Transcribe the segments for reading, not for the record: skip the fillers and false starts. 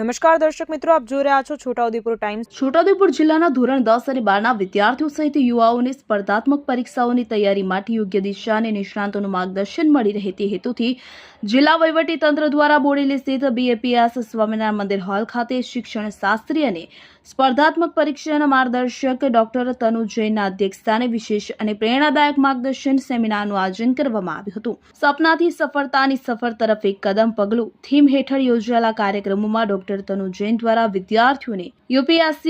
નમસ્કાર દર્શક મિત્રો, આપ જોઈ રહ્યા છો છોટાઉદેપુર ટાઈમ્સ। છોટાઉદેપુર જિલ્લાના ધોરણ 10 અને 12ના વિદ્યાર્થીઓ સહિત યુવાઓને સ્પર્ધાત્મક પરીક્ષાઓની તૈયારી માટે યોગ્ય દિશા અને નિષ્ણાતોનું માર્ગદર્શન મળી રહે તે હેતુથી જિલ્લા વહીવટી તંત્ર દ્વારા બોડેલી સ્થિત BAPS સ્વામિનારાયણ મંદિર હોલ ખાતે શિક્ષણ શાસ્ત્રી અને સ્પર્ધાત્મક પરીક્ષાના માર્ગદર્શક ડોક્ટર તનુ જૈનના અધ્યક્ષસ્થાને વિશેષ અને પ્રેરણાદાયક માર્ગદર્શન સેમિનારનું આયોજન કરવામાં આવ્યું હતું। સપનાથી સફળતાની સફર તરફ એક કદમ પગલું થીમ હેઠળ યોજાયેલા કાર્યક્રમોમાં ડોક્ટર તનુ જૈન દ્વારા વિદ્યાર્થીઓને UPSC,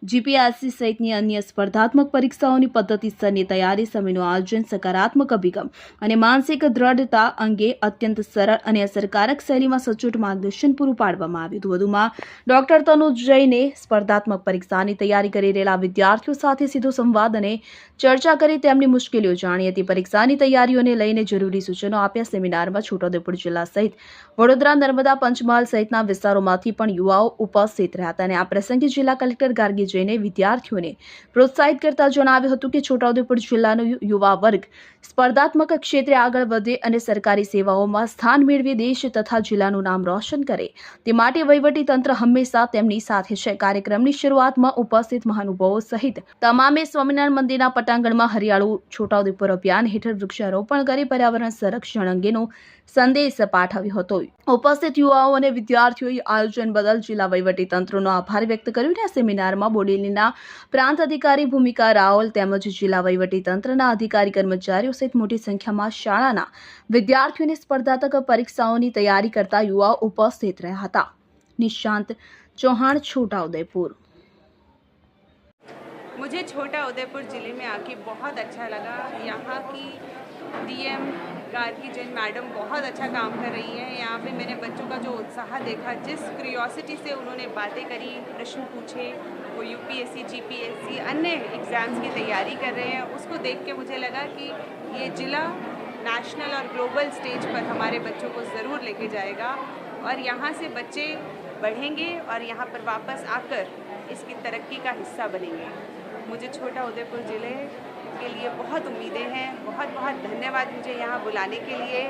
GPSC સહિતની અન્ય સ્પર્ધાત્મક પરીક્ષાઓની પદ્ધતિસરની તૈયારી સમયનું આયોજન, સકારાત્મક અભિગમ અને માનસિક દ્રઢતા અંગે અત્યંત સરળ અને અસરકારક શૈલીમાં સચોટ માર્ગદર્શન પૂરું પાડવામાં આવ્યું હતું। વધુમાં ડોક્ટર તનુ જૈને સ્પર્ધાત્મક પરીક્ષાની તૈયારી કરી રહેલા વિદ્યાર્થીઓ સાથે સીધો સંવાદ અને ચર્ચા કરી તેમની મુશ્કેલીઓ જાણી હતી। પરીક્ષાની તૈયારીઓને લઈને જરૂરી સૂચનો આપ્યા। સેમિનારમાં છોટાઉદેપુર જિલ્લા સહિત વડોદરા, નર્મદા, પંચમહાલ સહિતના વિસ્તારોમાંથી પણ યુવાઓ ઉપસ્થિત રહ્યા હતા અને આ પ્રસંગે જિલ્લા કલેક્ટર ગાર્ગી જૈને વિદ્યાર્થીઓને પ્રોત્સાહિત કરતા જણાવ્યું હતું કે છોટાઉદેપુર જિલ્લાનો યુવા વર્ગ સ્પર્ધાત્મક ક્ષેત્રે આગળ વધે અને સરકારી સેવાઓમાં સ્થાન મેળવી દેશ તથા જિલ્લાનું નામ રોશન કરે તે માટે વહીવટી તંત્ર હંમેશા તેમની સાથે છે। કાર્યક્રમની શરૂઆતમાં ઉપસ્થિત મહાનુભાવો સહિત તમામે સ્વામિનારાયણ મંદિરના પટાંગણમાં હરિયાળું છોટાઉદેપુર અભિયાન હેઠળ વૃક્ષારોપણ કરી પર્યાવરણ સંરક્ષણ અંગેનો સંદેશ પાઠવ્યો હતો। ઉપસ્થિત યુવાઓ અને વિદ્યાર્થીઓએ આયોજન બદલ જિલ્લા વહીવટી તંત્રનો આભાર વ્યક્ત કર્યો છે। આ સેમિનારમાં બોડેલીના પ્રાંત અધિકારી ભૂમિકા રાઓલ તેમજ જિલ્લા વહીવટી તંત્રના અધિકારી કર્મચારીઓ સહિત મોટી સંખ્યામાં શાળાના વિદ્યાર્થીઓને સ્પર્ધાત્મક પરીક્ષાઓની તૈયારી કરતા યુવાઓ ઉપસ્થિત રહ્યા હતા। નિશાंत चौहान, छोटाउदेपुर। मुझे छोटाउदेपुर ज़िले में आके बहुत अच्छा लगा। यहाँ की DM गार्गी जैन मैडम बहुत अच्छा काम कर रही है। यहाँ पे मैंने बच्चों का जो उत्साह देखा, जिस क्यूरियोसिटी से उन्होंने बातें करी, प्रश्न पूछे, वो UPSC, GPSC अन्य एग्ज़ाम्स की तैयारी कर रहे हैं, उसको देख के मुझे लगा कि ये ज़िला नेशनल और ग्लोबल स्टेज पर हमारे बच्चों को ज़रूर लेके जाएगा और यहाँ से बच्चे बढ़ेंगे और यहाँ पर वापस आकर इसकी तरक्की का हिस्सा बनेंगे। मुझे छोटाउदेपुर ज़िले के लिए बहुत उम्मीदें हैं। बहुत बहुत धन्यवाद मुझे यहाँ बुलाने के लिए।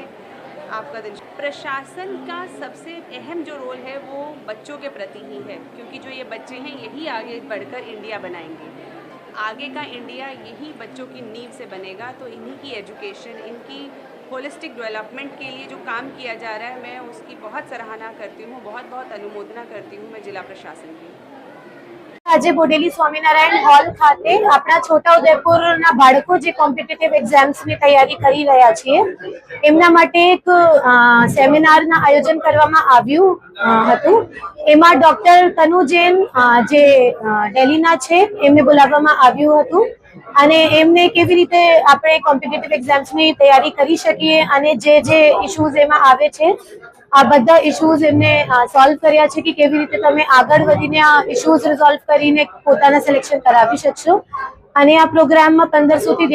आपका दिन। प्रशासन का सबसे अहम जो रोल है वो बच्चों के प्रति ही है, क्योंकि जो ये बच्चे हैं यही आगे बढ़कर इंडिया बनाएंगे। आगे का इंडिया यही बच्चों की नींव से बनेगा। तो इन्हीं की एजुकेशन, इनकी होलिस्टिक डेवलपमेंट के लिए जो काम किया जा रहा है, मैं उसकी बहुत सराहना करती हूँ, बहुत बहुत अनुमोदना करती हूँ मैं जिला प्रशासन की। આજે બોડેલી સ્વામિનારાયણ હોલ ખાતે આપણા છોટાઉદેપુરના બાળકો જે કોમ્પિટિટિવ એક્ઝામ્સની તૈયારી કરી રહ્યા છે એમના માટે એક સેમિનારના આયોજન કરવામાં આવ્યું હતું। એમાં ડોક્ટર તનુ જૈન જે દિલ્હીના છે એમને બોલાવવામાં આવ્યું હતું અને એમને કેવી રીતે આપણે કોમ્પિટિટિવ એક્ઝામ્સની તૈયારી કરી શકીએ અને જે ઇશ્યુઝ એમાં આવે છે આ બધા ઇશ્યુઝ એમને સોલ્વ કર્યા છે કે કેવી રીતે તમે આગળ વધીને આ ઇશ્યુઝ રિઝોલ્વ કરીને પોતાના સિલેક્શન કરાવી શકશો। અને આ પ્રોગ્રામમાં 1500 થી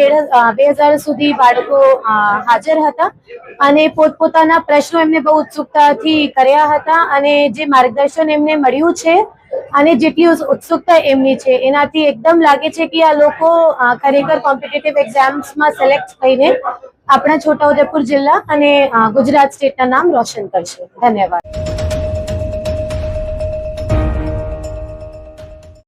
2000 સુધી બાળકો હાજર હતા અને પોતપોતાના પ્રશ્નો એમને બહુ ઉત્સુકતાથી કર્યા હતા અને જે માર્ગદર્શન એમને મળ્યું છે અને જેટલી ઉત્સુકતા એમની છે એનાથી એકદમ લાગે છે કે આ લોકો ખરેખર કોમ્પિટિટિવ એક્ઝામ્સમાં સિલેક્ટ થઈને આપણા છોટાઉદેપુર જિલ્લા અને ગુજરાત સ્ટેટના નામ રોશન કરશે। ધન્યવાદ।